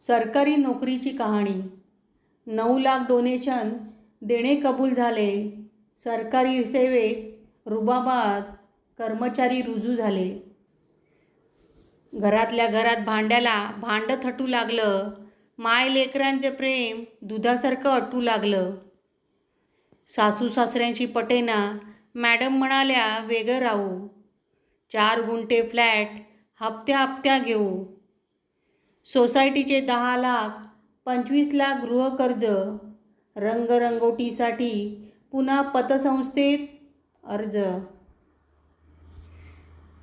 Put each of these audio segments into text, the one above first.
सरकारी नोकरीची कहाणी. 9 लाख डोनेशन देणे कबूल झाले. सरकारी सेवेत रुबाबात कर्मचारी रुजू झाले. घरातल्या घरात भांड्याला भांडं थटू लागलं. माय लेकरांचे प्रेम दुधासारखं अटू लागलं. सासू सासऱ्यांशी पटेना. मॅडम म्हणाल्या वेगळं राहू. 4 गुंठे फ्लॅट हप्त्या घेऊ. सोसायटीचे 10 लाख 25 लाख गृहकर्ज. रंगरंगोटीसाठी पुन्हा पतसंस्थेत अर्ज.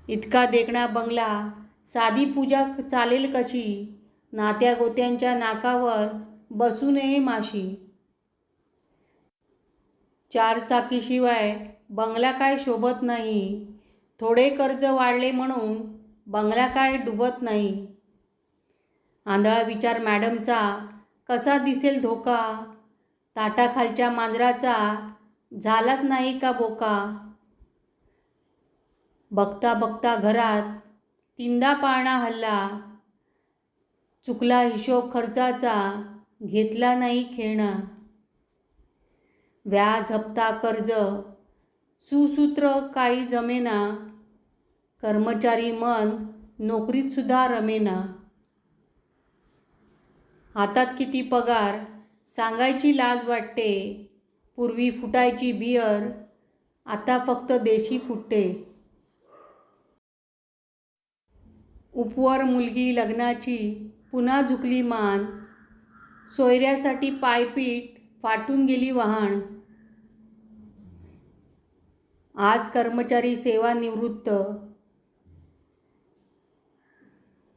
इतका देखणा बंगला, साधी पूजा चालेल कशी. नात्या गोत्यांच्या नाकावर बसू नये माशी. 4 चाकीशिवाय बंगला काय शोभत नाही. थोडे कर्ज वाढले म्हणून बंगला काय डुबत नाही. आंधळा विचार मॅडमचा, कसा दिसेल धोका. ताटाखालच्या मांजराचा झालाच नाही का बोका. बघता बघता घरात 3दा पाळणा हल्ला. चुकला हिशोब खर्चाचा, घेतला नाही खेळणा. व्याज हप्ता कर्ज सुसूत्र काही जमेना. कर्मचारी मन नोकरीत सुद्धा रमेना. हातात किती पगार सांगायची लाज वाटते. पूर्वी फुटायची बियर, आता फक्त देशी फुटते. उपवर मुलगी लग्नाची पुन्हा झुकली मान. सोयऱ्यासाठी पायपीट फाटून गेली वहाण. आज कर्मचारी सेवानिवृत्त.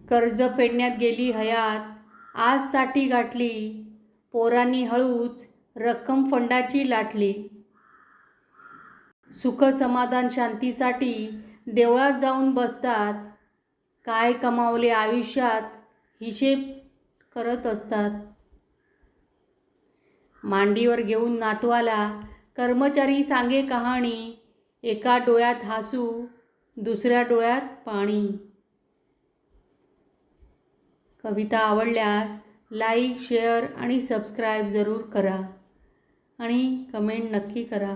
कर्ज फेडण्यात गेली हयात. आज साठी गाठली. पोरांनी हळूच रक्कम फंडाची लाटली. सुख समाधान शांतीसाठी देवळात जाऊन बसतात. काय कमावले आयुष्यात हिशेब करत असतात. मांडीवर घेऊन नातवाला कर्मचारी सांगे कहाणी. एका डोळ्यात हसू, दुसऱ्या डोळ्यात पाणी. कविता आवडल्यास लाईक, शेअर आणि सबस्क्राईब जरूर करा आणि कमेंट नक्की करा.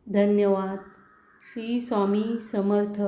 धन्यवाद. श्री स्वामी समर्थ.